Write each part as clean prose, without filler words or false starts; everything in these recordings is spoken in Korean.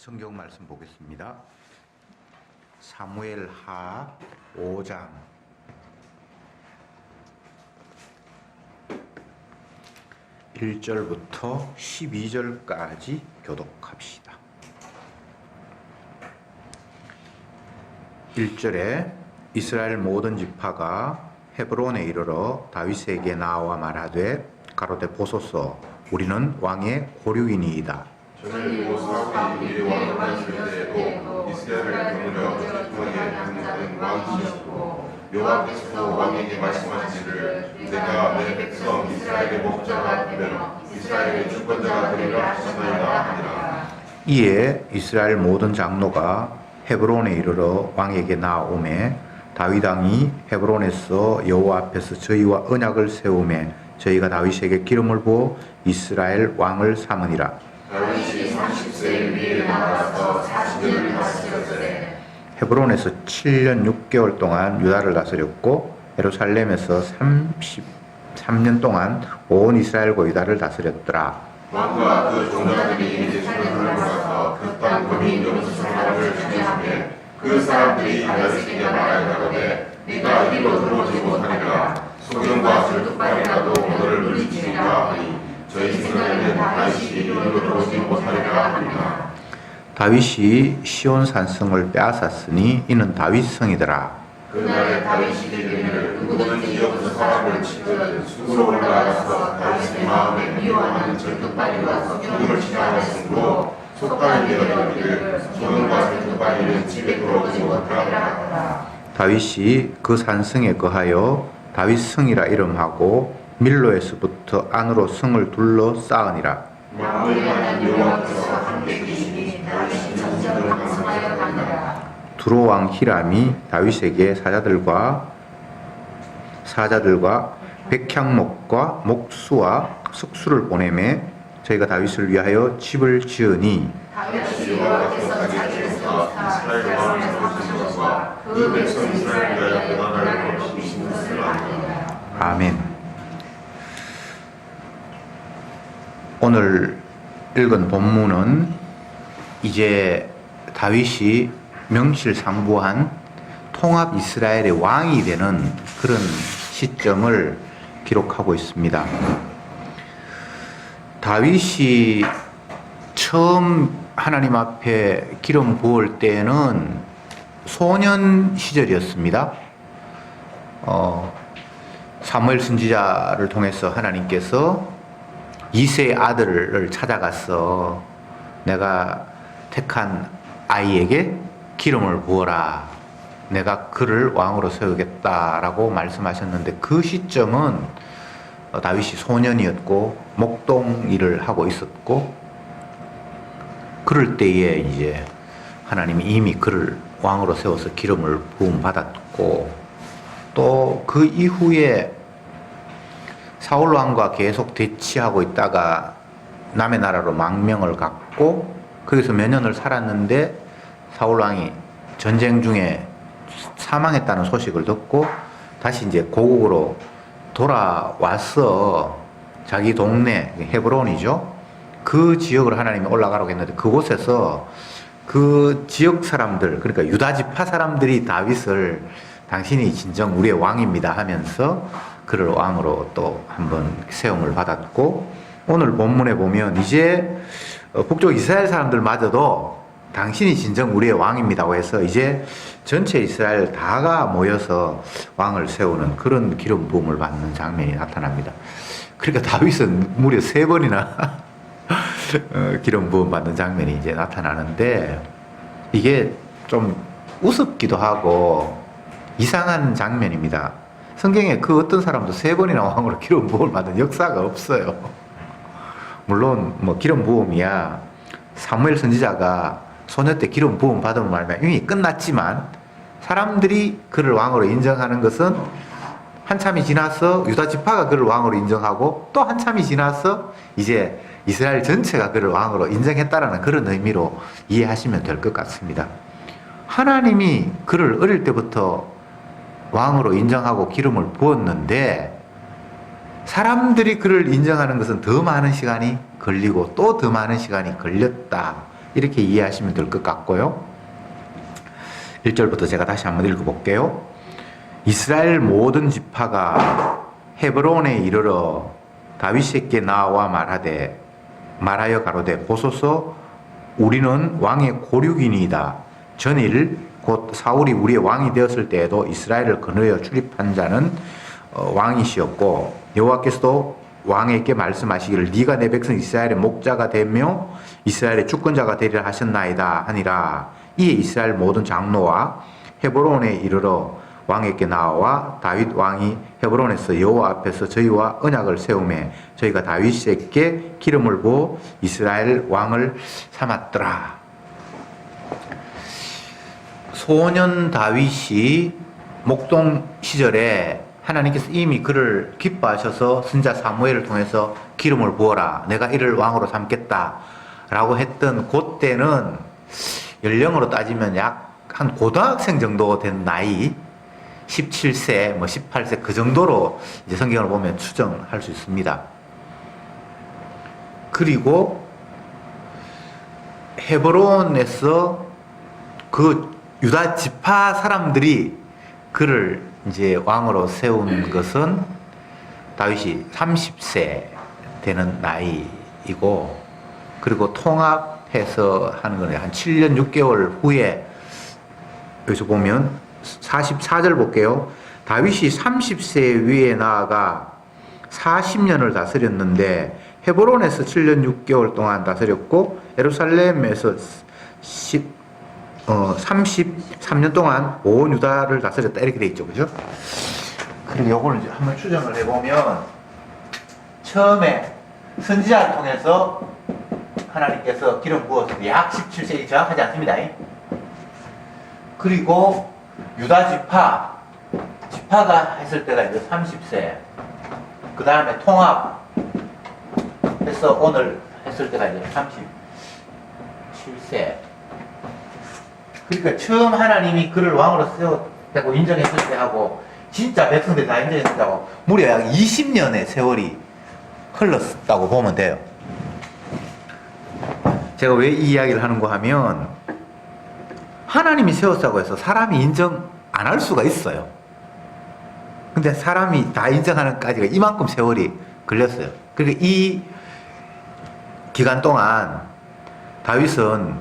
성경 말씀 보겠습니다. 사무엘 하 5장 1절부터 12절까지 교독합시다. 1절에 이스라엘 모든 지파가 헤브론에 이르러 다윗에게 나와 말하되 가로되 보소서 우리는 왕의 고륙이니이다. 저는 여호사의 이르되 왕을 때에도 이스라엘을 경으려 저쪽에 당자는 왕이셨고 여호와께서 왕에게 말씀하시기를 내가 내 백성 이스라엘의 목자가 되며 이스라엘의 주권자가 되리라 하셨나이다 하니라. 이에 이스라엘 모든 장로가 헤브론에 이르러 왕에게 나오매 다윗 왕이 헤브론에서 여호와 앞에서 저희와 언약을 세우매 저희가 다윗에게 기름을 부어 이스라엘 왕을 삼으니라. 다윗이 30세 위에 나와서 40년을 다스렸으되 헤브론에서 7년 6개월 동안 유다를 다스렸고 예루살렘에서 33년 동안 온 이스라엘과 유다를 다스렸더라. 왕과 그 종자들이 예루살렘으로 가서 그 땅 거민 여섯 사람을 죽였으며 그 사람들이 다윗에게 말하여가로되 네가 이리로 들어오지 못하리라. 소경과 절뚝발이라도 너를 물리치리라 하니 저희 생각에는 다윗이 이리로 들어오지 못하리라 하니라. 다윗이 시온 산성을 빼앗았으니 이는 다윗성이더라. 그날에 다윗이 이르기를 누구든지 여기서 사람을 치든 숲으로 올라가서 다윗의 마음에 미워하는 절뚝발이와 소경을 치라 하였으므로 속단이 되어 이르기를 소경과 절뚝발이는 집에 들어오지 못하리라. 다윗이 그 산성에 거하여 다윗성이라 이름하고 밀로에서부터 안으로 성을 둘러 쌓으니라. 만물의 하나님 여호와께서 함께 계시니 다윗이 전쟁을 강성하여 가니라. 두로 왕 히람이 다윗에게 사자들과 백향목과 목수와 석수를 보내매 저희가 다윗을 위하여 집을 지으니 다윗이 여호와께서 자기에서 이스라엘 왕을 세우신 것과 그 백성 이스라엘을 위하여 고난을 높이신 것을 아니라. 아멘. 오늘 읽은 본문은 이제 다윗이 명실상부한 통합 이스라엘의 왕이 되는 그런 시점을 기록하고 있습니다. 다윗이 처음 하나님 앞에 기름 부을 때는 소년 시절이었습니다. 사무엘 선지자를 통해서 하나님께서 이새의 아들을 찾아가서 내가 택한 아이에게 기름을 부어라. 내가 그를 왕으로 세우겠다라고 말씀하셨는데 그 시점은 다윗이 소년이었고 목동 일을 하고 있었고 그럴 때에 이제 하나님이 이미 그를 왕으로 세워서 기름을 부음 받았고 또 그 이후에 사울 왕과 계속 대치하고 있다가 남의 나라로 망명을 갔고 거기서 몇 년을 살았는데 사울 왕이 전쟁 중에 사망했다는 소식을 듣고 다시 이제 고국으로 돌아와서 자기 동네 헤브론이죠. 그 지역으로 하나님이 올라가라고 했는데 그곳에서 그 지역 사람들 그러니까 유다 지파 사람들이 다윗을 당신이 진정 우리의 왕입니다 하면서 그를 왕으로 또 한번 세움을 받았고 오늘 본문에 보면 이제 북쪽 이스라엘 사람들마저도 당신이 진정 우리의 왕입니다고 해서 이제 전체 이스라엘 다가 모여서 왕을 세우는 그런 기름 부음을 받는 장면이 나타납니다. 그러니까 다윗은 무려 3번이나 기름 부음 받는 장면이 이제 나타나는데 이게 좀 우습기도 하고 이상한 장면입니다. 성경에 그 어떤 사람도 3번이나 왕으로 기름 부음을 받은 역사가 없어요. 물론 뭐 기름 부음이야 사무엘 선지자가 소녀 때 기름 부음 받음을 말하면 이미 끝났지만 사람들이 그를 왕으로 인정하는 것은 한참이 지나서 유다 지파가 그를 왕으로 인정하고 또 한참이 지나서 이제 이스라엘 전체가 그를 왕으로 인정했다라는 그런 의미로 이해하시면 될 것 같습니다. 하나님이 그를 어릴 때부터 왕으로 인정하고 기름을 부었는데 사람들이 그를 인정하는 것은 더 많은 시간이 걸리고 또 더 많은 시간이 걸렸다. 이렇게 이해하시면 될 것 같고요. 1절부터 제가 다시 한번 읽어볼게요. 이스라엘 모든 지파가 헤브론에 이르러 다윗에게 나와 말하여 가로되 보소서 우리는 왕의 고륙이니이다. 전일 곧 사울이 우리의 왕이 되었을 때에도 이스라엘을 거느려 출입한 자는 왕이시었고 여호와께서도 왕에게 말씀하시기를 네가 내 백성 이스라엘의 목자가 되며 이스라엘의 주권자가 되리라 하셨나이다 하니라. 이에 이스라엘 모든 장로와 헤브론에 이르러 왕에게 나와 다윗 왕이 헤브론에서 여호와 앞에서 저희와 언약을 세우매 저희가 다윗에게 기름을 부어 이스라엘 왕을 삼았더라. 소년 다윗이 목동 시절에 하나님께서 이미 그를 기뻐하셔서 선지자 사무엘을 통해서 기름을 부어라. 내가 이를 왕으로 삼겠다. 라고 했던 그때는 연령으로 따지면 약 한 고등학생 정도 된 나이 17세, 뭐 18세 그 정도로 이제 성경을 보면 추정할 수 있습니다. 그리고 헤브론에서 그 유다 지파 사람들이 그를 이제 왕으로 세운 것은 다윗이 30세 되는 나이이고, 그리고 통합해서 하는 거는 한 7년 6개월 후에, 여기서 보면 44절 볼게요. 다윗이 30세 위에 나아가 40년을 다스렸는데 헤브론에서 7년 6개월 동안 다스렸고 예루살렘에서 33년 동안 온 유다를 다스렸다. 이렇게 돼 있죠. 그죠? 그리고 요거를 이제 한번 추정을 해보면 처음에 선지자를 통해서 하나님께서 기름 부었을 약 17세기 정확하지 않습니다. 그리고 유다 지파가 했을 때가 이제 30세. 그 다음에 통합해서 오늘 했을 때가 이제 37세. 그러니까 처음 하나님이 그를 왕으로 세웠다고 인정했을 때하고 진짜 백성들이 다 인정했을 때하고 무려 약 20년의 세월이 흘렀다고 보면 돼요. 제가 왜 이 이야기를 하는가 하면 하나님이 세웠다고 해서 사람이 인정 안 할 수가 있어요. 근데 사람이 다 인정하는까지가 이만큼 세월이 걸렸어요. 그러니까 이 기간 동안 다윗은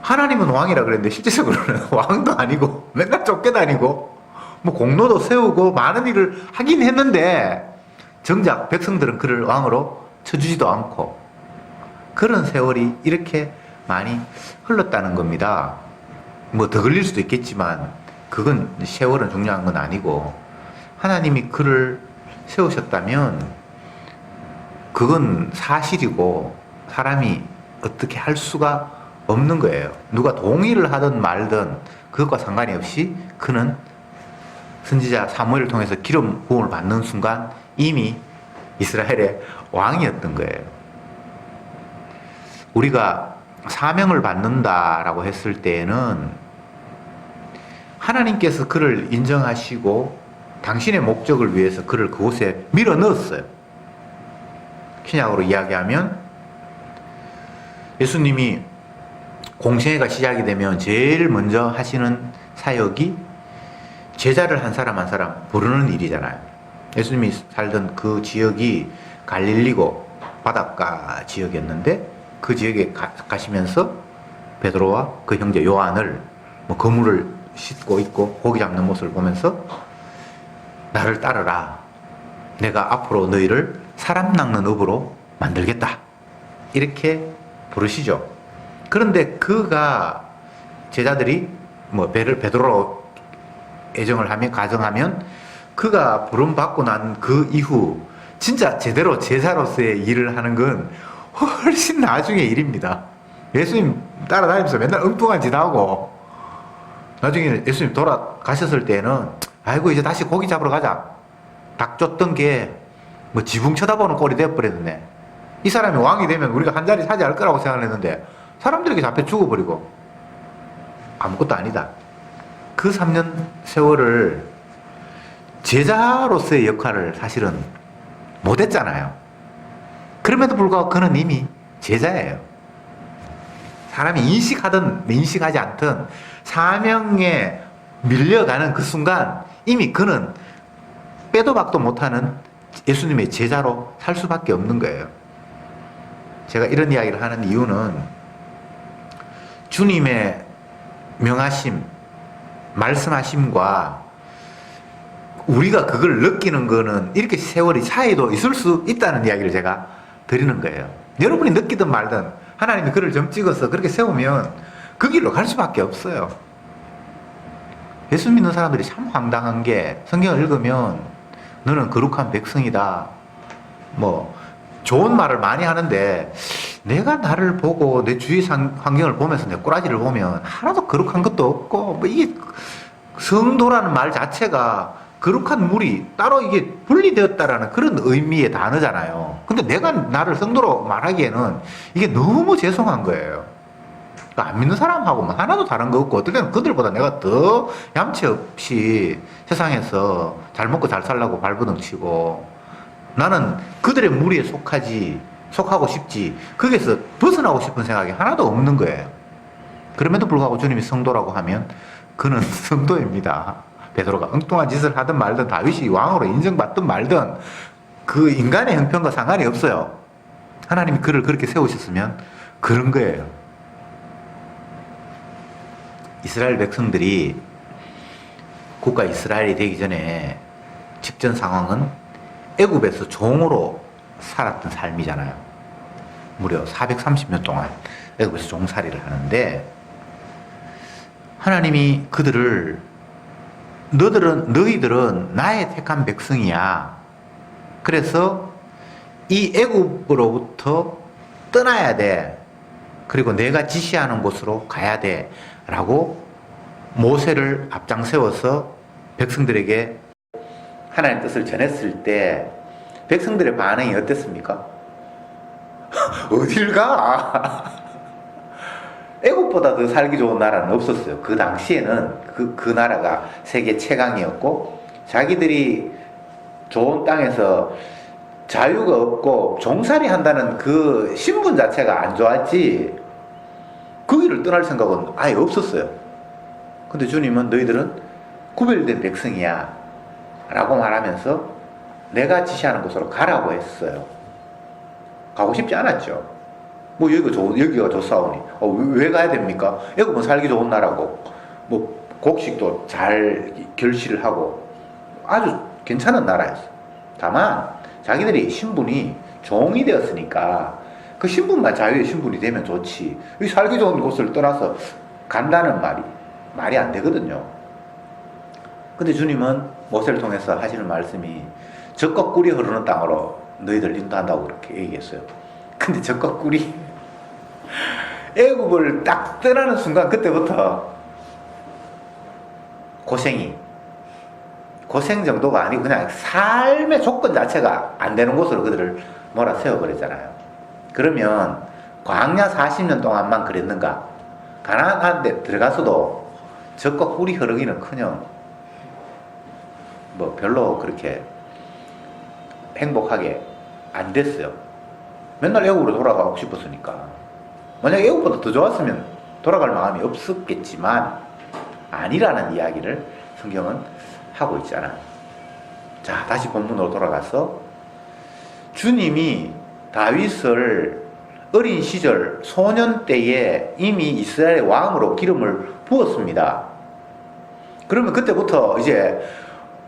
하나님은 왕이라 그랬는데 실제적으로는 왕도 아니고 맨날 쫓겨다니고 뭐 공로도 세우고 많은 일을 하긴 했는데 정작 백성들은 그를 왕으로 쳐주지도 않고 그런 세월이 이렇게 많이 흘렀다는 겁니다. 뭐 더 걸릴 수도 있겠지만 그건 세월은 중요한 건 아니고 하나님이 그를 세우셨다면 그건 사실이고 사람이 어떻게 할 수가 없는 거예요. 누가 동의를 하든 말든 그것과 상관이 없이 그는 선지자 사무엘을 통해서 기름 부음을 받는 순간 이미 이스라엘의 왕이었던 거예요. 우리가 사명을 받는다라고 했을 때에는 하나님께서 그를 인정하시고 당신의 목적을 위해서 그를 그곳에 밀어 넣었어요. 신약으로 이야기하면 예수님이 공생애가 시작이 되면 제일 먼저 하시는 사역이 제자를 한 사람 한 사람 부르는 일이잖아요. 예수님이 살던 그 지역이 갈릴리고 바닷가 지역이었는데 그 지역에 가시면서 베드로와 그 형제 요한을 뭐 그물을 싣고 있고 고기 잡는 모습을 보면서 나를 따르라. 내가 앞으로 너희를 사람 낚는 업으로 만들겠다. 이렇게 부르시죠. 그런데 그가 제자들이 뭐 베드로로 애정을 하면 가정하면 그가 부름 받고 난 그 이후 진짜 제대로 제자로서의 일을 하는 건 훨씬 나중의 일입니다. 예수님 따라다니면서 맨날 엉뚱한 짓 하고 나중에 예수님 돌아가셨을 때는 아이고 이제 다시 고기 잡으러 가자. 닭 쫓던 게 뭐 지붕 쳐다보는 꼴이 되어버렸네. 이 사람이 왕이 되면 우리가 한 자리 차지할 거라고 생각을 했는데 사람들에게 잡혀 죽어버리고 아무것도 아니다. 그 3년 세월을 제자로서의 역할을 사실은 못했잖아요. 그럼에도 불구하고 그는 이미 제자예요. 사람이 인식하든 인식하지 않든 사명에 밀려가는 그 순간 이미 그는 빼도 박도 못하는 예수님의 제자로 살 수밖에 없는 거예요. 제가 이런 이야기를 하는 이유는 주님의 명하심, 말씀하심과 우리가 그걸 느끼는 거는 이렇게 세월이 차이도 있을 수 있다는 이야기를 제가 드리는 거예요. 여러분이 느끼든 말든 하나님이 그를 점 찍어서 그렇게 세우면 그 길로 갈 수밖에 없어요. 예수 믿는 사람들이 참 황당한 게 성경을 읽으면 너는 거룩한 백성이다. 뭐 좋은 말을 많이 하는데 내가 나를 보고 내 주위 환경을 보면서 내 꼬라지를 보면 하나도 거룩한 것도 없고 뭐 이게 성도라는 말 자체가 거룩한 물이 따로 이게 분리되었다라는 그런 의미의 단어잖아요. 근데 내가 나를 성도로 말하기에는 이게 너무 죄송한 거예요. 그러니까 안 믿는 사람하고 뭐 하나도 다른 거 없고 어떨 때는 그들보다 내가 더 얌체 없이 세상에서 잘 먹고 잘 살라고 발버둥 치고 나는 그들의 무리에 속하고 싶지 거기에서 벗어나고 싶은 생각이 하나도 없는 거예요. 그럼에도 불구하고 주님이 성도라고 하면 그는 성도입니다. 베드로가 엉뚱한 짓을 하든 말든 다윗이 왕으로 인정받든 말든 그 인간의 형편과 상관이 없어요. 하나님이 그를 그렇게 세우셨으면 그런 거예요. 이스라엘 백성들이 국가 이스라엘이 되기 전에 직전 상황은 애굽에서 종으로 살았던 삶이잖아요. 무려 430년 동안 애굽에서 종살이를 하는데 하나님이 그들을 너희들은 나의 택한 백성이야. 그래서 이 애굽으로부터 떠나야 돼. 그리고 내가 지시하는 곳으로 가야 돼. 라고 모세를 앞장세워서 백성들에게 하나님의 뜻을 전했을 때 백성들의 반응이 어땠습니까? 어딜 가? 애국보다 더 살기 좋은 나라는 없었어요. 그 당시에는 그 나라가 세계 최강이었고 자기들이 좋은 땅에서 자유가 없고 종살이 한다는 그 신분 자체가 안 좋았지 거기를 떠날 생각은 아예 없었어요. 근데 주님은 너희들은 구별된 백성이야 라고 말하면서 내가 지시하는 곳으로 가라고 했어요. 가고 싶지 않았죠. 뭐 여기가 좋사오니 왜 가야 됩니까? 애굽은 살기 좋은 나라고 뭐 곡식도 잘 결실을 하고 아주 괜찮은 나라였어요. 다만 자기들이 신분이 종이 되었으니까 그 신분만 자유의 신분이 되면 좋지 이 살기 좋은 곳을 떠나서 간다는 말이 안 되거든요. 근데 주님은 모세를 통해서 하시는 말씀이 젖과 꿀이 흐르는 땅으로 너희들 인도한다고 그렇게 얘기했어요. 근데 젖과 꿀이 애굽을 딱 떠나는 순간 그때부터 고생 정도가 아니고 그냥 삶의 조건 자체가 안 되는 곳으로 그들을 몰아세워버렸잖아요. 그러면 광야 40년 동안만 그랬는가? 가나안 데 들어가서도 젖과 꿀이 흐르기는커녕 뭐 별로 그렇게 행복하게 안 됐어요. 맨날 애국으로 돌아가고 싶었으니까. 만약에 애국보다 더 좋았으면 돌아갈 마음이 없었겠지만 아니라는 이야기를 성경은 하고 있잖아요. 자, 다시 본문으로 돌아가서 주님이 다윗을 어린 시절 소년 때에 이미 이스라엘의 왕으로 기름을 부었습니다. 그러면 그때부터 이제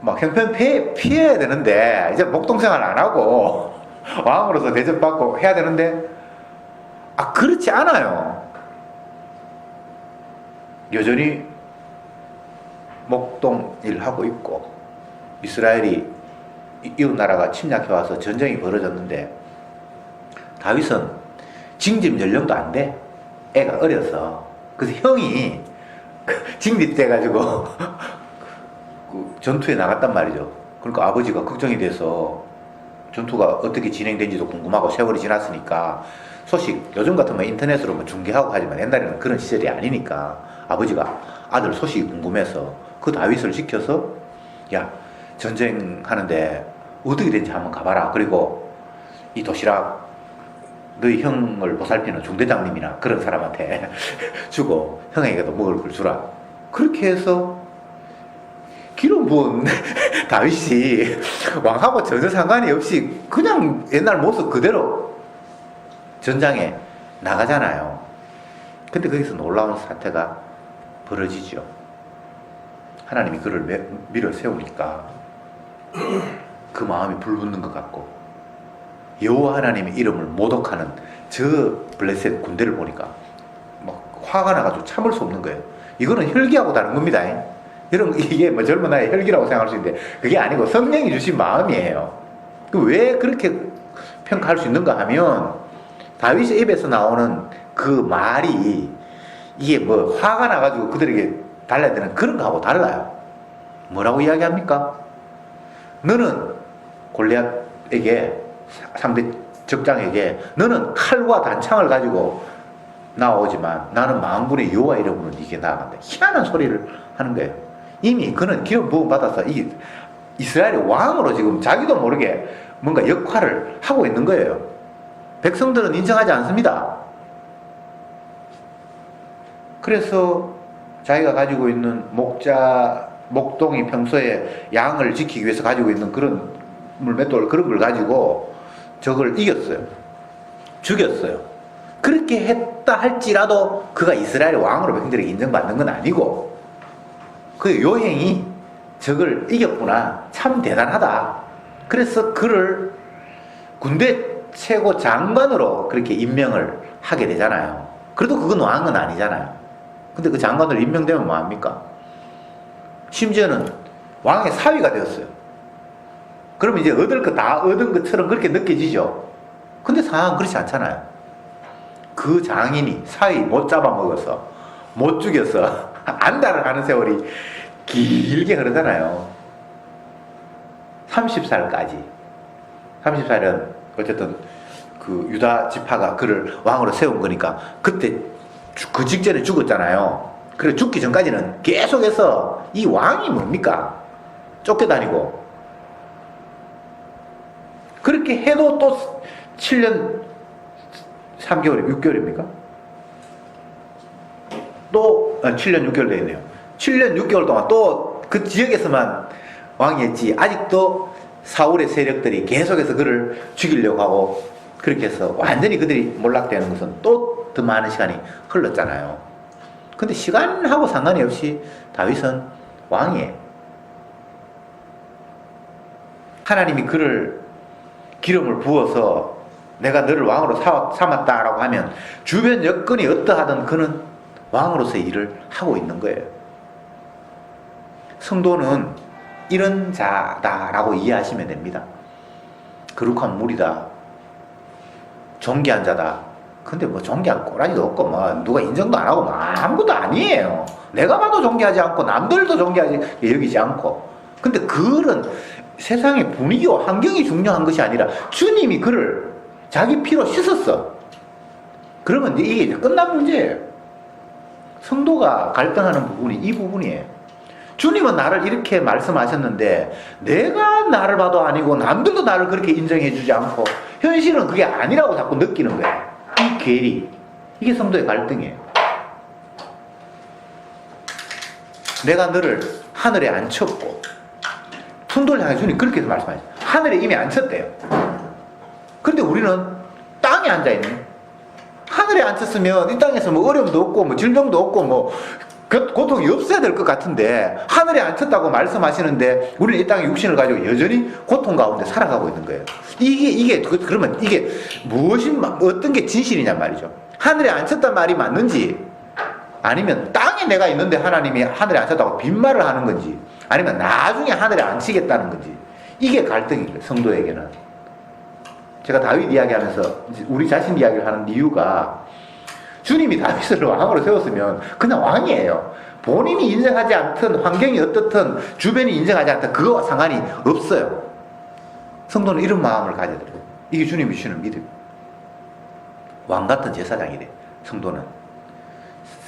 막 형편 피해야 되는데 이제 목동생활 안 하고 왕으로서 대접받고 해야 되는데 그렇지 않아요. 여전히 목동 일하고 있고 이스라엘이 이웃 나라가 침략해 와서 전쟁이 벌어졌는데 다윗은 징집 연령도 안 돼. 애가 어려서. 그래서 형이 징집돼가지고 그 전투에 나갔단 말이죠. 그러니까 아버지가 걱정이 돼서 전투가 어떻게 진행된지도 궁금하고 세월이 지났으니까 소식 요즘 같으면 인터넷으로 뭐 중계하고 하지만 옛날에는 그런 시절이 아니니까 아버지가 아들 소식이 궁금해서 그 다윗을 시켜서 야 전쟁하는데 어떻게 된지 한번 가봐라. 그리고 이 도시락 너희 형을 보살피는 중대장님이나 그런 사람한테 주고 형에게도 먹을 걸 주라. 그렇게 해서 기름 부은 다윗이 왕하고 전혀 상관이 없이 그냥 옛날 모습 그대로 전장에 나가잖아요. 근데 거기서 놀라운 사태가 벌어지죠. 하나님이 그를 밀어 세우니까 그 마음이 불붙는 것 같고, 여호와 하나님의 이름을 모독하는 저 블레셋 군대를 보니까 막 화가 나가지고 참을 수 없는 거예요. 이거는 혈기하고 다른 겁니다. 여러분, 이게 뭐 젊은 나이에 혈기라고 생각할 수 있는데 그게 아니고 성령이 주신 마음이에요. 왜 그렇게 평가할 수 있는가 하면, 다윗의 입에서 나오는 그 말이 이게 뭐 화가 나가지고 그들에게 달라야 되는 그런 거하고 달라요. 뭐라고 이야기합니까? 너는 골리앗에게, 상대 적장에게 너는 칼과 단창을 가지고 나오지만 나는 만군의 여호와 이름으로 네게 나아간다. 희한한 소리를 하는 거예요. 이미 그는 기름 부음 받아서 이 이스라엘의 왕으로 지금 자기도 모르게 뭔가 역할을 하고 있는 거예요. 백성들은 인정하지 않습니다. 그래서 자기가 가지고 있는 목동이 평소에 양을 지키기 위해서 가지고 있는 그런 물맷돌, 그런 걸 가지고 적을 이겼어요. 죽였어요. 그렇게 했다 할지라도 그가 이스라엘의 왕으로 백성들에게 인정받는 건 아니고, 그 요행이 적을 이겼구나, 참 대단하다. 그래서 그를 군대 최고 장관으로 그렇게 임명을 하게 되잖아요. 그래도 그건 왕은 아니잖아요. 근데 그 장관으로 임명되면 뭐합니까? 심지어는 왕의 사위가 되었어요. 그러면 이제 얻을 거 다 얻은 것처럼 그렇게 느껴지죠. 근데 상황은 그렇지 않잖아요. 그 장인이 사위 못 잡아먹어서, 못 죽여서 안달을 하는 세월이 길게 흐르잖아요. 30살까지. 30살은 어쨌든 그 유다 지파가 그를 왕으로 세운 거니까 그때 그 직전에 죽었잖아요. 그래 죽기 전까지는 계속해서 이 왕이 뭡니까? 쫓겨다니고. 그렇게 해도 또 7년 3개월, 6개월입니까? 또 7년 6개월 되겠네요. 7년 6개월 동안 또 그 지역에서만 왕이 했지, 아직도 사울의 세력들이 계속해서 그를 죽이려고 하고, 그렇게 해서 완전히 그들이 몰락되는 것은 또 더 많은 시간이 흘렀잖아요. 근데 시간하고 상관이 없이 다윗은 왕이에요. 하나님이 그를 기름을 부어서 내가 너를 왕으로 삼았다라고 하면 주변 여건이 어떠하든 그는 왕으로서의 일을 하고 있는 거예요. 성도는 이런 자다라고 이해하시면 됩니다. 거룩한 물이다, 존귀한 자다. 근데 뭐 존귀한 꼬라지도 없고 뭐 누가 인정도 안 하고 뭐 아무것도 아니에요. 내가 봐도 존귀하지 않고 남들도 존귀하지 여기지 않고. 근데 그런 세상의 분위기와 환경이 중요한 것이 아니라 주님이 그를 자기 피로 씻었어. 그러면 이게 이제 끝난 문제예요. 성도가 갈등하는 부분이 이 부분이에요. 주님은 나를 이렇게 말씀하셨는데 내가 나를 봐도 아니고 남들도 나를 그렇게 인정해 주지 않고 현실은 그게 아니라고 자꾸 느끼는 거예요. 이 괴리, 이게 성도의 갈등이에요. 내가 너를 하늘에 앉혔고, 순도를 향해 주님 그렇게 말씀하죠. 하늘에 이미 앉혔대요. 그런데 우리는 땅에 앉아있네. 하늘에 앉혔으면 이 땅에서 뭐 어려움도 없고 뭐 질병도 없고 뭐 고통이 없어야 될 것 같은데, 하늘에 앉혔다고 말씀하시는데 우리는 이 땅에 육신을 가지고 여전히 고통 가운데 살아가고 있는 거예요. 그러면 이게 어떤 게 진실이냔 말이죠. 하늘에 앉혔단 말이 맞는지, 아니면 땅에 내가 있는데 하나님이 하늘에 앉혔다고 빈말을 하는 건지, 아니면 나중에 하늘에 앉히겠다는 건지, 이게 갈등이에요. 성도에게는. 제가 다윗 이야기하면서 우리 자신 이야기를 하는 이유가, 주님이 다윗을 왕으로 세웠으면 그냥 왕이에요. 본인이 인정하지 않든 환경이 어떻든 주변이 인정하지 않든 그거와 상관이 없어요. 성도는 이런 마음을 가져야 돼요. 이게 주님이 주시는 믿음. 왕 같은 제사장이래. 성도는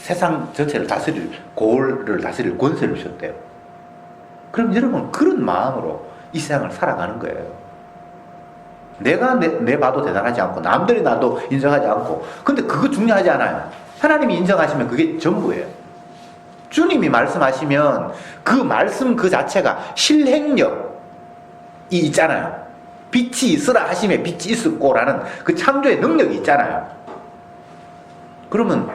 세상 전체를 다스릴, 고을을 다스릴 권세를 주셨대요. 그럼 여러분 그런 마음으로 이 세상을 살아가는 거예요. 내가 내 봐도 대단하지 않고 남들이 나도 인정하지 않고, 근데 그거 중요하지 않아요. 하나님이 인정하시면 그게 전부예요. 주님이 말씀하시면 그 말씀 그 자체가 실행력이 있잖아요. 빛이 있으라 하심에 빛이 있었고라는 그 창조의 능력이 있잖아요. 그러면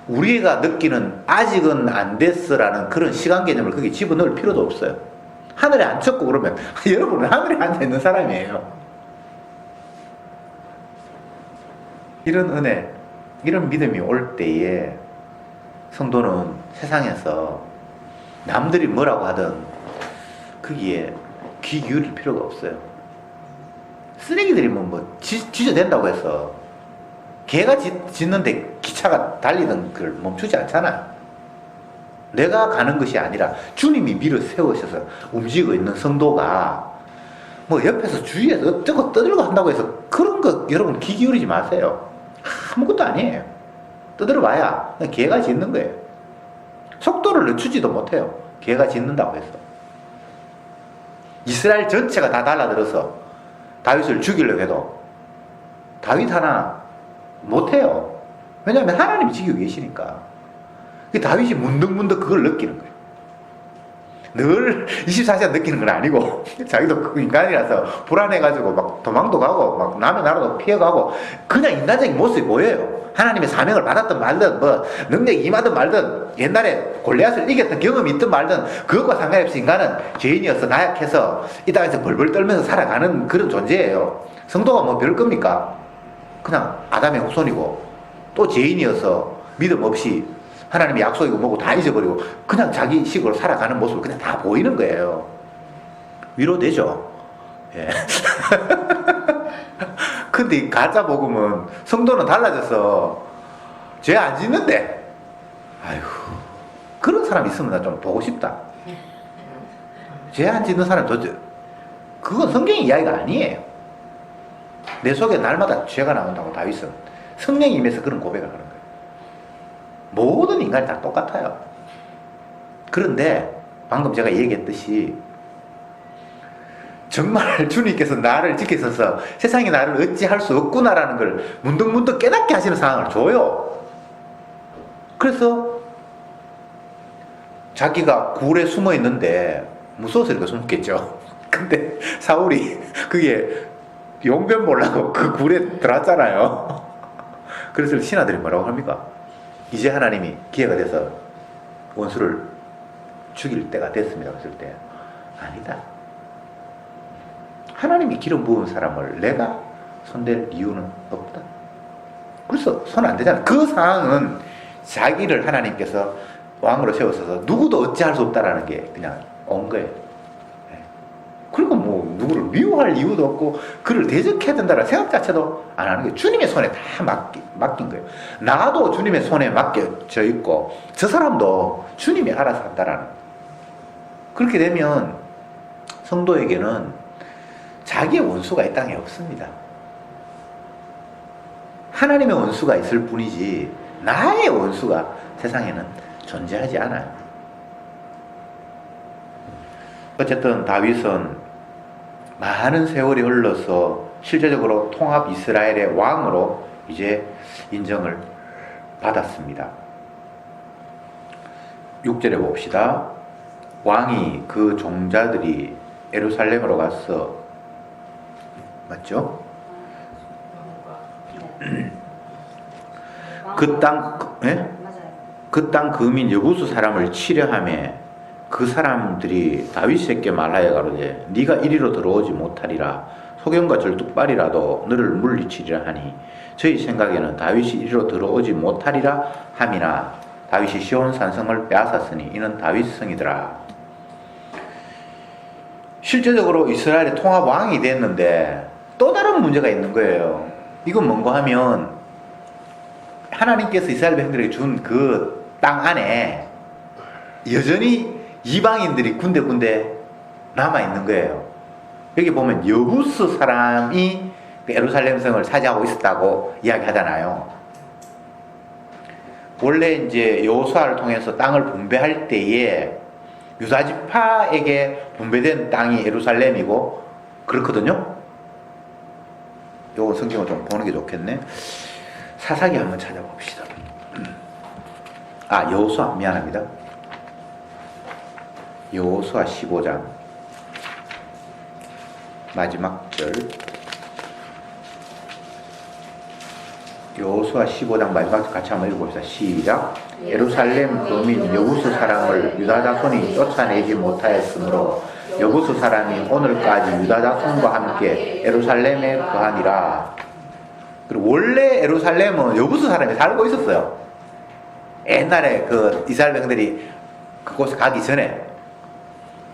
우리가 느끼는 아직은 안 됐어라는 그런 시간 개념을 거기에 집어넣을 필요도 없어요. 하늘에 안 쳤고 그러면 여러분은 하늘에 앉아있는 사람이에요. 이런 은혜, 이런 믿음이 올 때에 성도는 세상에서 남들이 뭐라고 하든 거기에 귀 기울일 필요가 없어요. 쓰레기들이 뭐 쥐어댄다고 해서 개가 짖는데 기차가 달리던 걸 멈추지 않잖아요. 내가 가는 것이 아니라 주님이 밀어 세우셔서 움직이고 있는 성도가 뭐 옆에서 주위에서 어쩌고 떠들고 한다고 해서 그런 거 여러분 귀 기울이지 마세요. 아무것도 아니에요. 떠들어봐야 그냥 개가 짖는 거예요. 속도를 늦추지도 못해요. 개가 짖는다고 해서. 이스라엘 전체가 다 달라들어서 다윗을 죽이려고 해도 다윗 하나 못해요. 왜냐하면 하나님이 지키고 계시니까. 다윗이 문득문득 그걸 느끼는 거예요. 늘 24시간 느끼는 건 아니고 자기도 인간이라서 불안해가지고 막 도망도 가고 막 남의 나라도 피해가고 그냥 인간적인 모습이 보여요. 하나님의 사명을 받았든 말든 뭐 능력이 임하든 말든 옛날에 골리앗을 이겼던 경험이 있든 말든 그것과 상관없이 인간은 죄인이어서 나약해서 이 땅에서 벌벌 떨면서 살아가는 그런 존재예요. 성도가 뭐 별 겁니까? 그냥 아담의 후손이고 또 죄인이어서 믿음 없이 하나님의 약속이고 뭐고 다 잊어버리고 그냥 자기 식으로 살아가는 모습을 그냥 다 보이는 거예요. 위로되죠? 예. 근데 이 가짜 복음은 성도는 달라져서 죄 안 짓는데, 아이고, 그런 사람 있으면 나 좀 보고 싶다. 죄 안 짓는 사람 도대체, 그건 성경의 이야기가 아니에요. 내 속에 날마다 죄가 나온다고 다윗은 성령이 임해서 그런 고백을 하는 거예요. 모든 인간이 다 똑같아요. 그런데 방금 제가 얘기했듯이 정말 주님께서 나를 지키셔서 세상이 나를 어찌할 수 없구나라는 걸 문득문득 깨닫게 하시는 상황을 줘요. 그래서 자기가 굴에 숨어 있는데 무서워서 이렇게 숨었겠죠. 근데 사울이 그게 용변 보려고 그 굴에 들어왔잖아요. 그래서 신하들이 뭐라고 합니까? 이제 하나님이 기회가 돼서 원수를 죽일 때가 됐습니다. 그랬을 때 아니다. 하나님이 기름 부은 사람을 내가 손댈 이유는 없다. 그래서 손 안 대잖아. 그 상황은 자기를 하나님께서 왕으로 세우셔서 누구도 어찌할 수 없다라는 게 그냥 온 거예요. 그리고 뭐 누구를 미워할 이유도 없고 그를 대적해야 된다는 생각 자체도 안 하는 거예요. 주님의 손에 다 맡긴 거예요. 나도 주님의 손에 맡겨져 있고 저 사람도 주님이 알아서 한다라는. 그렇게 되면 성도에게는 자기의 원수가 이 땅에 없습니다. 하나님의 원수가 있을 뿐이지 나의 원수가 세상에는 존재하지 않아요. 어쨌든 다윗은 많은 세월이 흘러서 실제적으로 통합 이스라엘의 왕으로 이제 인정을 받았습니다. 6절에 봅시다. 왕이 그 종자들이 예루살렘으로 가서 맞죠? 그 땅 거민 여부수 사람을 치려하며 그 사람들이 다윗에게 말하여 가로되 네가 이리로 들어오지 못하리라. 소경과 절뚝발이라도 너를 물리치리라 하니 저희 생각에는 다윗이 이리로 들어오지 못하리라 함이나 다윗이 시온 산성을 빼앗았으니 이는 다윗 성이더라. 실제적으로 이스라엘의 통합 왕이 됐는데 또 다른 문제가 있는 거예요. 이건 뭔가 하면 하나님께서 이스라엘 백성들에게 준 그 땅 안에 여전히 이방인들이 군데군데 남아있는 거예요. 여기 보면 여부스 사람이 예루살렘 성을 차지하고 있었다고 이야기하잖아요. 원래 이제 여호수아를 통해서 땅을 분배할 때에 유다지파에게 분배된 땅이 예루살렘이고 그렇거든요. 요건 성경을 좀 보는 게 좋겠네. 사사기 한번 찾아봅시다. 여호수아, 미안합니다. 여호수아 15장 마지막 절. 여호수아 15장 마지막 절 같이 한번 읽어봅시다. 시작. 예루살렘 거민 여부수 사람을 유다 자손이 쫓아내지 못하였으므로 여부수 사람이 오늘까지 유다 자손과 함께 예루살렘에 거하니라. 그리고 원래 예루살렘은 여부수 사람이 살고 있었어요. 옛날에 그 이스라엘 백성들이 그곳에 가기 전에.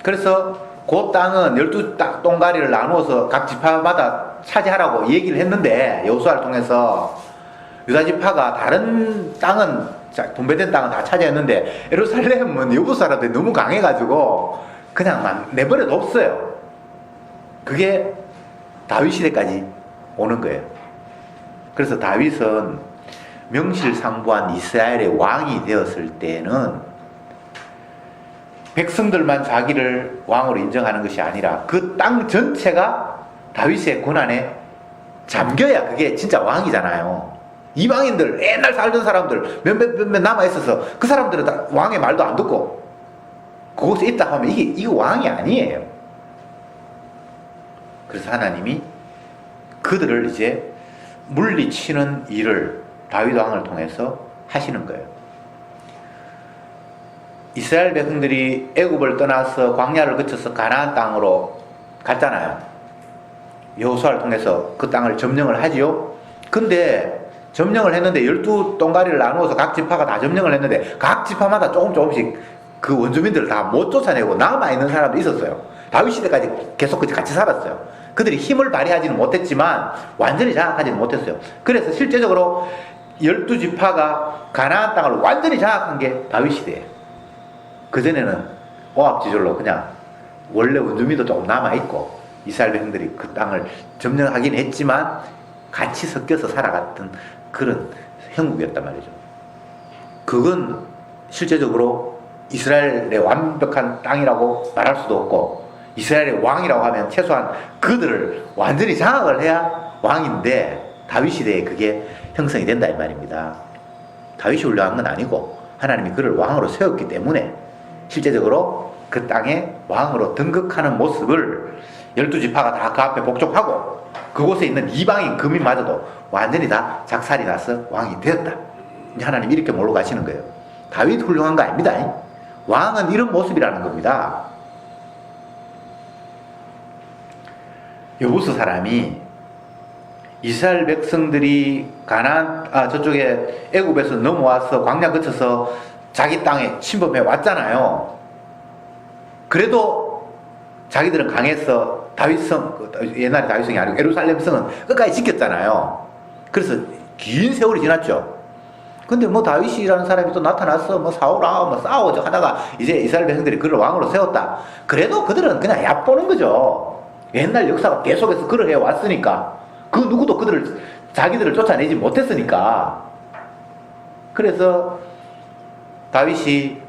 그래서 그 땅은 12동가리를 나누어서 각 지파마다 차지하라고 얘기를 했는데, 여호수아를 통해서 유다 지파가 다른 땅은, 분배된 땅은 다 차지했는데 예루살렘은 여부수 사람들이 너무 강해가지고 그냥 내버려도 없어요. 그게 다윗 시대까지 오는 거예요. 그래서 다윗은 명실상부한 이스라엘의 왕이 되었을 때는 백성들만 자기를 왕으로 인정하는 것이 아니라 그 땅 전체가 다윗의 권한에 잠겨야 그게 진짜 왕이잖아요. 이방인들, 옛날 살던 사람들 몇몇 남아있어서 그 사람들은 다 왕의 말도 안 듣고 그곳에 있다 하면 이게 왕이 아니에요. 그래서 하나님이 그들을 이제 물리치는 일을 다윗 왕을 통해서 하시는 거예요. 이스라엘 백성들이 애굽을 떠나서 광야를 거쳐서 가나안 땅으로 갔잖아요. 여호수아를 통해서 그 땅을 점령을 하지요. 근데 점령을 했는데 12동가리를 나누어서 각 지파가 다 점령을 했는데 각 지파마다 조금씩 그 원주민들을 다 못 쫓아내고 남아있는 사람도 있었어요. 다윗 시대까지 계속 같이 살았어요. 그들이 힘을 발휘하지는 못했지만 완전히 장악하지는 못했어요. 그래서 실제적으로 12지파가 가나안 땅을 완전히 장악한 게 다윗 시대예요. 그전에는 오합지졸로 그냥 원래 원주민도 조금 남아있고 이스라엘 백성들이 그 땅을 점령하긴 했지만 같이 섞여서 살아갔던 그런 형국이었단 말이죠. 그건 실제적으로 이스라엘의 완벽한 땅이라고 말할 수도 없고, 이스라엘의 왕이라고 하면 최소한 그들을 완전히 장악을 해야 왕인데 다윗 시대에 그게 형성이 된다 이 말입니다. 다윗이 훌륭한 건 아니고 하나님이 그를 왕으로 세웠기 때문에 실제적으로 그 땅에 왕으로 등극하는 모습을 12지파가 다 그 앞에 복종하고 그곳에 있는 이방인 거민마저도 완전히 다 작살이 나서 왕이 되었다. 하나님 이렇게 몰고 가시는 거예요. 다윗 훌륭한 거 아닙니다. 왕은 이런 모습이라는 겁니다. 여부수 사람이 이스라엘 백성들이 저쪽에 애굽에서 넘어와서 광야 거쳐서 자기 땅에 침범해 왔잖아요. 그래도 자기들은 강해서 다윗성, 옛날에 다윗성이 아니고 예루살렘성은 끝까지 지켰잖아요. 그래서 긴 세월이 지났죠. 근데 다윗이라는 사람이 또 나타나서 사울아 싸우자 하다가 이제 이스라엘 백성들이 그를 왕으로 세웠다. 그래도 그들은 그냥 얕보는 거죠. 옛날 역사가 계속해서 그를 해왔으니까. 그 누구도 자기들을 쫓아내지 못했으니까. 그래서 다윗이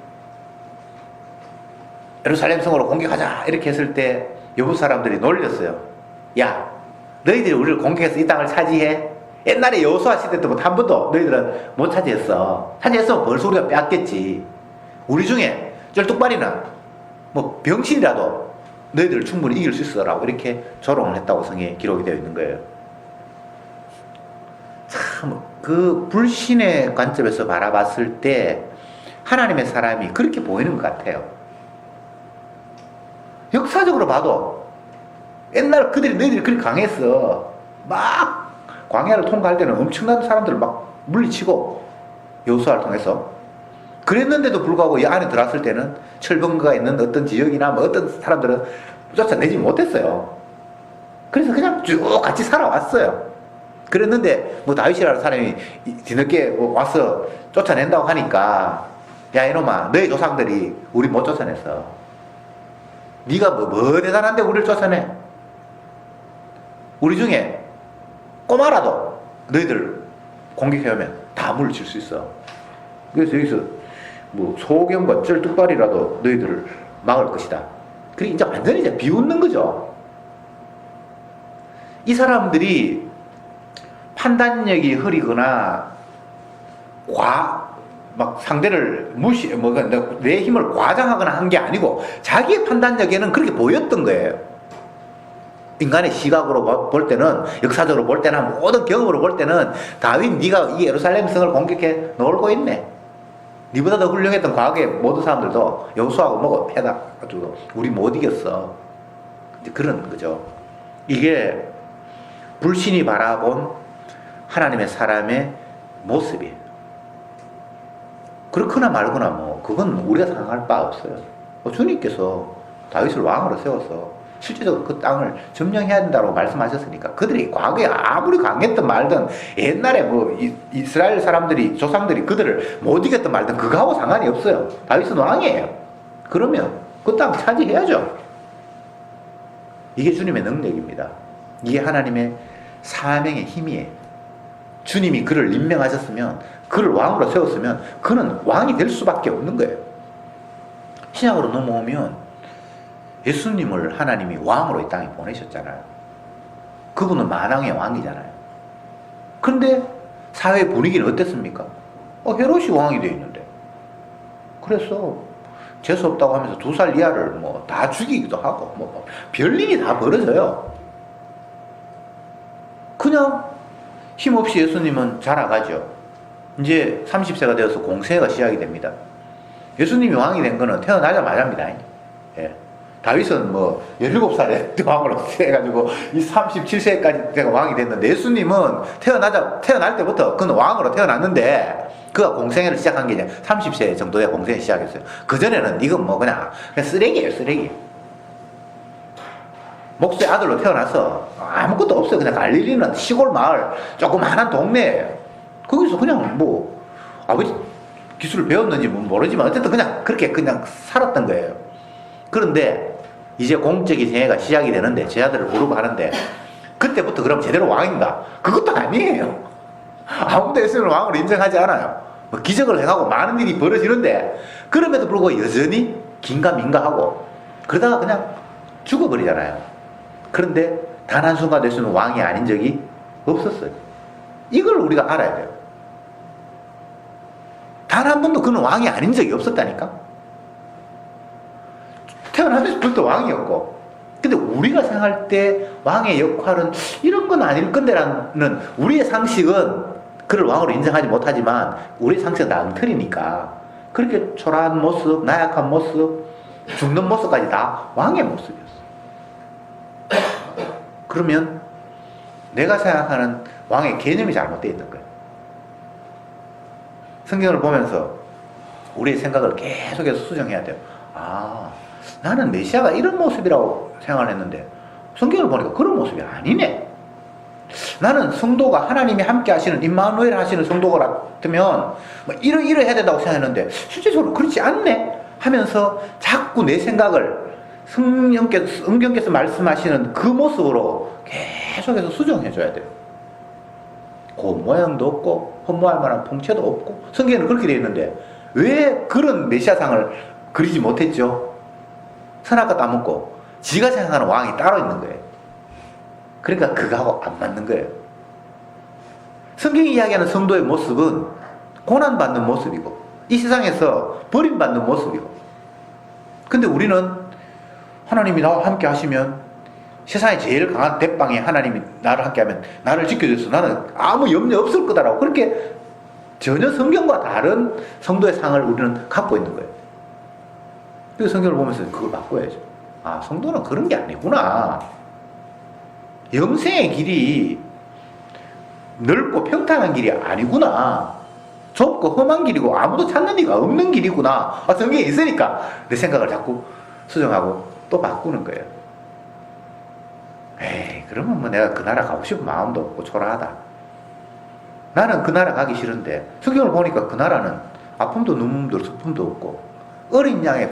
예루살렘 성으로 공격하자 이렇게 했을 때 여부 사람들이 놀렸어요. 야, 너희들이 우리를 공격해서 이 땅을 차지해? 옛날에 여호수아 시대 때부터 한 번도 너희들은 못 차지했어. 차지했으면 벌써 우리가 빼앗겠지. 우리 중에 쩔뚝발이나 병신이라도 너희들을 충분히 이길 수 있어라고 이렇게 조롱을 했다고 성에 기록이 되어 있는 거예요. 참, 그 불신의 관점에서 바라봤을 때 하나님의 사람이 그렇게 보이는 것 같아요. 역사적으로 봐도 옛날 너희들이 그렇게 강했어. 막 광야를 통과할 때는 엄청난 사람들을 막 물리치고 여호수아를 통해서 그랬는데도 불구하고 이 안에 들어왔을 때는 철병거가 있는 어떤 지역이나 어떤 사람들은 쫓아내지 못했어요. 그래서 그냥 쭉 같이 살아왔어요. 그랬는데 다윗이라는 사람이 뒤늦게 와서 쫓아낸다고 하니까, 야 이놈아, 너희 조상들이 우리 못 쫓아냈어. 네가 뭐 대단한데 우리를 쫓아내? 우리 중에 꼬마라도 너희들 공격해오면 다 물리칠 수 있어. 그래서 여기서 소경과 쩔뚝발이라도 너희들을 막을 것이다. 그게 이제 완전히 비웃는 거죠. 이 사람들이 판단력이 흐리거나 막 상대를 내 힘을 과장하거나 한 게 아니고 자기의 판단력에는 그렇게 보였던 거예요. 인간의 시각으로 볼 때는, 역사적으로 볼 때나 모든 경험으로 볼 때는 다윗 네가 이 예루살렘 성을 공격해 놀고 있네. 니보다 더 훌륭했던 과거의 모든 사람들도 여호수아하고 뭐고 해가지고 우리 못 이겼어. 이제 그런 거죠. 이게 불신이 바라본 하나님의 사람의 모습이에요. 그렇거나 말거나 뭐 그건 우리가 생각할 바 없어요. 주님께서 다윗을 왕으로 세워서 실제적으로 그 땅을 점령해야 된다고 말씀하셨으니까 그들이 과거에 아무리 강했던 말든 옛날에 뭐 이스라엘 사람들이 조상들이 그들을 못 이겼던 말든 그거하고 상관이 없어요. 다윗은 왕이에요. 그러면 그 땅 차지해야죠. 이게 주님의 능력입니다. 이게 하나님의 사명의 힘이에요. 주님이 그를 임명하셨으면, 그를 왕으로 세웠으면 그는 왕이 될 수밖에 없는 거예요. 신약으로 넘어오면 예수님을 하나님이 왕으로 이 땅에 보내셨잖아요. 그분은 만왕의 왕이잖아요. 그런데 사회 분위기는 어땠습니까? 헤롯이 왕이 되어 있는데. 그래서 재수없다고 하면서 2살 이하를 뭐 다 죽이기도 하고 뭐 별일이 다 벌어져요. 그냥 힘없이 예수님은 자라가죠. 이제 30세가 되어서 공세가 시작이 됩니다. 예수님이 왕이 된 거는 태어나자마자입니다. 예. 다윗은 뭐 17살에 왕으로 해가지고 이 37세까지 제가 왕이 됐는데, 예수님은 태어날 때부터 그는 왕으로 태어났는데 그가 공생애를 시작한 게 이제 30세 정도에 공생을 시작했어요. 그전에는 이건 뭐 그냥 쓰레기예요, 쓰레기. 목수의 아들로 태어나서 아무것도 없어요. 그냥 갈릴리는 시골 마을 조그마한 동네예요. 거기서 그냥 뭐 아버지 기술을 배웠는지 뭐 모르지만 어쨌든 그냥 그렇게 그냥 살았던 거예요. 그런데 이제 공적인 생애가 시작이 되는데, 제 아들을 부르고 하는데, 그때부터 그럼 제대로 왕인가? 그것도 아니에요. 아무도 예수님을 왕으로 인정하지 않아요. 뭐 기적을 해가고 많은 일이 벌어지는데, 그럼에도 불구하고 여전히 긴가민가하고 그러다가 그냥 죽어버리잖아요. 그런데 단 한순간 예수님은 왕이 아닌 적이 없었어요. 이걸 우리가 알아야 돼요. 단 한 번도 그는 왕이 아닌 적이 없었다니까. 태어나면서부터 왕이었고, 근데 우리가 생각할 때 왕의 역할은 이런 건 아닐 건데라는 우리의 상식은 그를 왕으로 인정하지 못하지만, 우리의 상식은 다 엉터리니까 그렇게 초라한 모습, 나약한 모습, 죽는 모습까지 다 왕의 모습이었어. 그러면 내가 생각하는 왕의 개념이 잘못되어 있는 거예요. 성경을 보면서 우리의 생각을 계속해서 수정해야 돼요. 나는 메시아가 이런 모습이라고 생각을 했는데 성경을 보니까 그런 모습이 아니네. 나는 성도가 하나님이 함께 하시는 임마누엘 하시는 성도가 같으면 뭐 이러해야 된다고 생각했는데 실제적으로 그렇지 않네 하면서 자꾸 내 생각을 성경께서 말씀하시는 그 모습으로 계속해서 수정해줘야 돼요. 곰 모양도 없고 흠모할 만한 풍채도 없고, 성경에는 그렇게 되어 있는데 왜 그런 메시아상을 그리지 못했죠? 선악과 따먹고 지가 생각하는 왕이 따로 있는 거예요. 그러니까 그거하고 안 맞는 거예요. 성경이 이야기하는 성도의 모습은 고난받는 모습이고, 이 세상에서 버림받는 모습이고, 근데 우리는 하나님이 나와 함께 하시면, 세상에 제일 강한 대빵에 하나님이 나를 함께 하면 나를 지켜줘서 나는 아무 염려 없을 거다라고, 그렇게 전혀 성경과 다른 성도의 상을 우리는 갖고 있는 거예요. 그래서 성경을 보면서 그걸 바꿔야죠. 성도는 그런 게 아니구나. 영생의 길이 넓고 평탄한 길이 아니구나. 좁고 험한 길이고 아무도 찾는 이가 없는 길이구나. 성경에 있으니까 내 생각을 자꾸 수정하고 또 바꾸는 거예요. 그러면 뭐 내가 그 나라 가고 싶은 마음도 없고 초라하다. 나는 그 나라 가기 싫은데 성경을 보니까 그 나라는 아픔도 눈물도 슬픔도 없고 어린 양의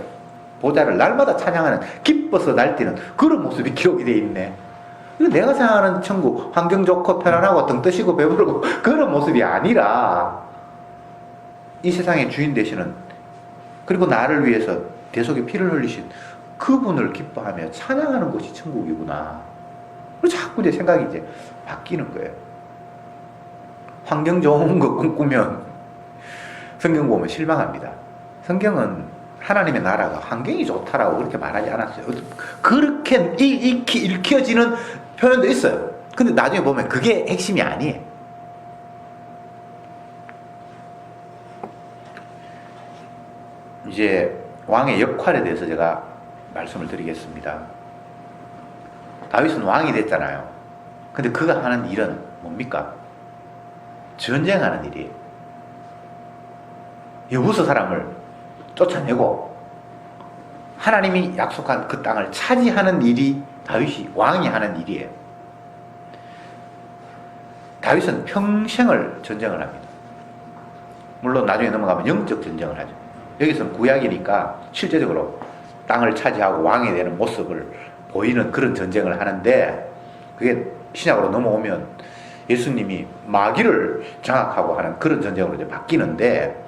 보좌를 날마다 찬양하는 기뻐서 날뛰는 그런 모습이 기록이 되어 있네. 내가 생각하는 천국, 환경 좋고 편안하고 등 뜨시고 배부르고 그런 모습이 아니라, 이 세상의 주인 되시는, 그리고 나를 위해서 대속의 피를 흘리신 그분을 기뻐하며 찬양하는 것이 천국이구나. 그래서 자꾸 이제 생각이 이제 바뀌는 거예요. 환경 좋은 거 꿈꾸면 성경 보면 실망합니다. 성경은 하나님의 나라가 환경이 좋다라고 그렇게 말하지 않았어요. 그렇게 읽혀지는 표현도 있어요. 근데 나중에 보면 그게 핵심이 아니에요. 이제 왕의 역할에 대해서 제가 말씀을 드리겠습니다. 다윗은 왕이 됐잖아요. 근데 그가 하는 일은 뭡니까? 전쟁하는 일이에요. 여부서 사람을 쫓아내고 하나님이 약속한 그 땅을 차지하는 일이 다윗이 왕이 하는 일이에요. 다윗은 평생을 전쟁을 합니다. 물론 나중에 넘어가면 영적 전쟁을 하죠. 여기서는 구약이니까 실제적으로 땅을 차지하고 왕이 되는 모습을 보이는 그런 전쟁을 하는데, 그게 신약으로 넘어오면 예수님이 마귀를 장악하고 하는 그런 전쟁으로 이제 바뀌는데,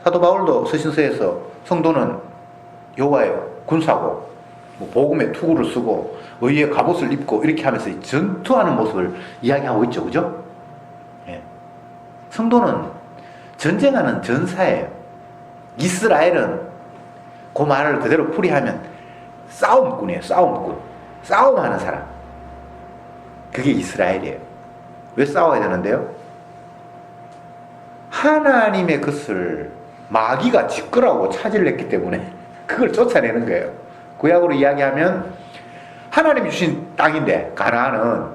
사도 바울도 서신서에서 성도는 여호와의 군사고 뭐 복음의 투구를 쓰고 의의 갑옷을 입고 이렇게 하면서 전투하는 모습을 이야기하고 있죠. 그죠? 예. 성도는 전쟁하는 전사예요. 이스라엘은 그 말을 그대로 풀이하면 싸움꾼이에요. 싸움꾼. 싸움하는 사람. 그게 이스라엘이에요. 왜 싸워야 되는데요? 하나님의 것을 마귀가 짓거라고 차지를 했기 때문에 그걸 쫓아내는 거예요. 구약으로 이야기하면 하나님이 주신 땅인데 가나안은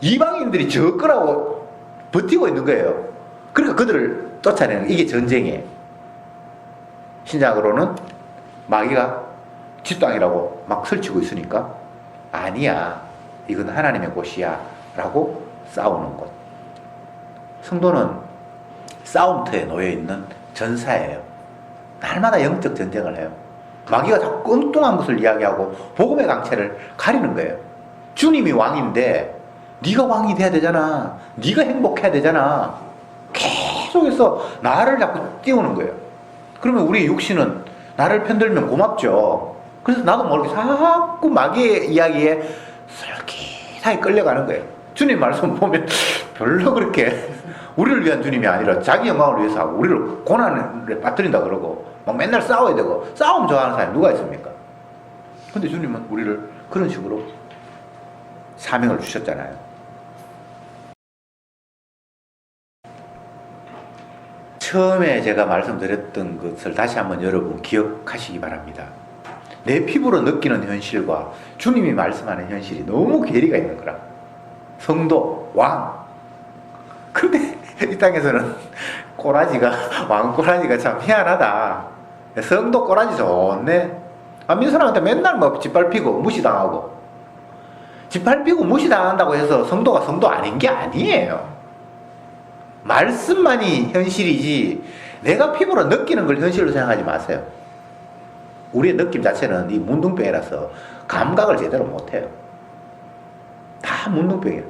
이방인들이 저 거라고 버티고 있는 거예요. 그러니까 그들을 쫓아내는, 이게 전쟁이에요. 신약으로는 마귀가 지 땅이라고 막 설치고 있으니까 아니야, 이건 하나님의 곳이야 라고 싸우는 곳. 성도는 싸움터에 놓여있는 전사예요. 날마다 영적 전쟁을 해요. 마귀가 자꾸 엉뚱한 것을 이야기하고 복음의 강체를 가리는 거예요. 주님이 왕인데 네가 왕이 돼야 되잖아, 네가 행복해야 되잖아, 계속해서 나를 자꾸 띄우는 거예요. 그러면 우리 육신은 나를 편들면 고맙죠. 그래서 나도 모르게 자꾸 마귀의 이야기에 솔깃하게 끌려가는 거예요. 주님 말씀 보면 별로 그렇게 우리를 위한 주님이 아니라 자기 영광을 위해서 하고 우리를 고난에 빠뜨린다 그러고 막 맨날 싸워야 되고, 싸움 좋아하는 사람이 누가 있습니까? 근데 주님은 우리를 그런 식으로 사명을 주셨잖아요. 처음에 제가 말씀드렸던 것을 다시 한번 여러분 기억하시기 바랍니다. 내 피부로 느끼는 현실과 주님이 말씀하는 현실이 너무 괴리가 있는 거라. 성도, 왕. 근데 이 땅에서는 꼬라지가, 왕 꼬라지가 참 희한하다. 성도 꼬라지 좋네. 안민 사람한테 맨날 뭐 짓밟히고 무시당하고. 짓밟히고 무시당한다고 해서 성도가 성도 아닌 게 아니에요. 말씀만이 현실이지 내가 피부로 느끼는 걸 현실로 생각하지 마세요. 우리의 느낌 자체는 이 문둥병이라서 감각을 제대로 못해요. 다 문둥병이에요.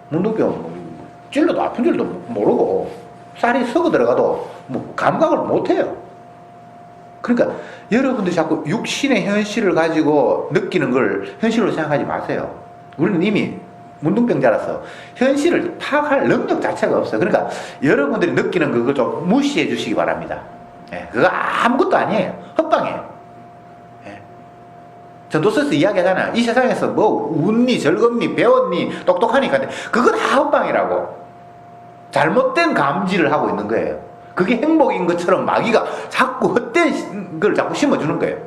문둥병은 찔러도 아픈 줄도 모르고 쌀이 썩어 들어가도 뭐 감각을 못해요. 그러니까 여러분들이 자꾸 육신의 현실을 가지고 느끼는 걸 현실로 생각하지 마세요. 우리는 이미 문둥병자라서 현실을 파악할 능력 자체가 없어요. 그러니까 여러분들이 느끼는 그걸 좀 무시해 주시기 바랍니다. 예, 그거 아무것도 아니에요. 헛방이에요. 예. 전도서에서 이야기하잖아요. 이 세상에서 뭐 웃니, 즐겁니, 배웠니, 똑똑하니, 그거 다 헛방이라고. 잘못된 감지를 하고 있는 거예요. 그게 행복인 것처럼 마귀가 자꾸 헛된 걸 자꾸 심어주는 거예요.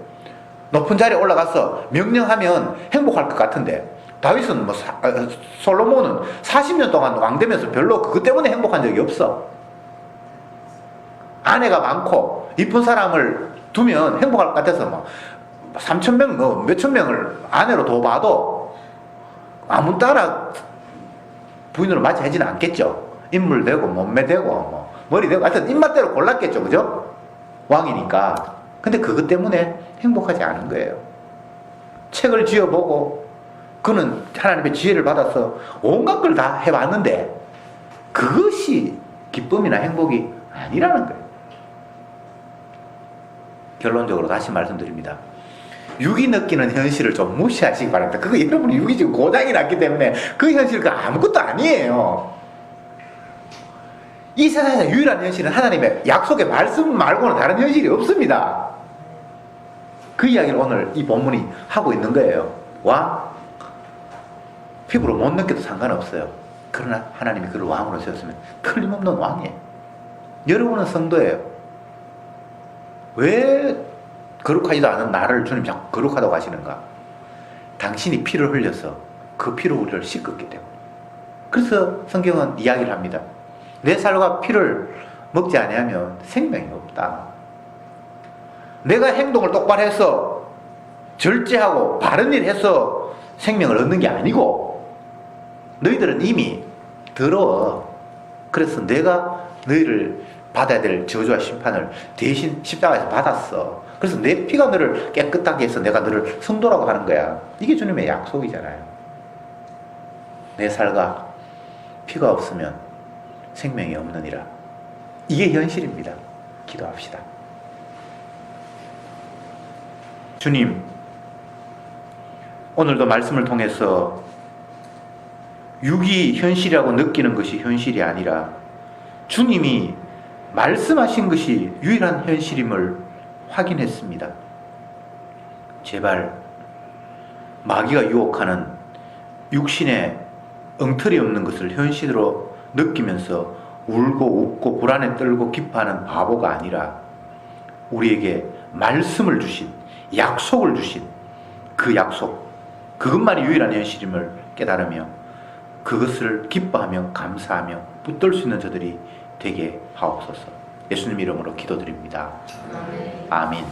높은 자리에 올라가서 명령하면 행복할 것 같은데, 다윗은 솔로몬은 40년 동안 왕 되면서 별로 그것 때문에 행복한 적이 없어. 아내가 많고 이쁜 사람을 두면 행복할 것 같아서 뭐 3,000명, 몇천 명을 아내로 둬봐도 아무 따라 부인으로 맞이하지는 않겠죠. 인물 되고 몸매 되고 뭐 머리 되고 하여튼 입맛대로 골랐겠죠. 그죠? 왕이니까. 근데 그것 때문에 행복하지 않은 거예요. 책을 지어보고 그는 하나님의 지혜를 받아서 온갖 걸 다 해봤는데 그것이 기쁨이나 행복이 아니라는 거예요. 결론적으로 다시 말씀드립니다. 육이 느끼는 현실을 좀 무시하시기 바랍니다. 그거 여러분이 육이 지금 고장이 났기 때문에 그 현실과 아무것도 아니에요. 이 세상에서 유일한 현실은 하나님의 약속의 말씀 말고는 다른 현실이 없습니다. 그 이야기를 오늘 이 본문이 하고 있는 거예요. 왕, 피부로 못 느껴도 상관없어요. 그러나 하나님이 그를 왕으로 세웠으면 틀림없는 왕이에요. 여러분은 성도예요. 왜 거룩하지도 않은 나를 주님 자꾸 거룩하다고 하시는가? 당신이 피를 흘려서 그 피로 우리를 씻었기 때문에. 그래서 성경은 이야기를 합니다. 내 살과 피를 먹지 아니하면 생명이 없다. 내가 행동을 똑바로 해서 절제하고 바른 일 해서 생명을 얻는 게 아니고 너희들은 이미 더러워. 그래서 내가 너희를 받아야 될 저주와 심판을 대신 십자가에서 받았어. 그래서 내 피가 너를 깨끗하게 해서 내가 너를 성도라고 하는 거야. 이게 주님의 약속이잖아요. 내 살과 피가 없으면 생명이 없느니라. 이게 현실입니다. 기도합시다. 주님, 오늘도 말씀을 통해서 육이 현실이라고 느끼는 것이 현실이 아니라 주님이 말씀하신 것이 유일한 현실임을 확인했습니다. 제발 마귀가 유혹하는 육신의 엉터리 없는 것을 현실로 느끼면서 울고 웃고 불안에 떨고 기뻐하는 바보가 아니라 우리에게 말씀을 주신, 약속을 주신 그 약속, 그것만이 유일한 현실임을 깨달으며 그것을 기뻐하며 감사하며 붙들 수 있는 저들이 되게 하옵소서. 예수님 이름으로 기도드립니다. 아멘.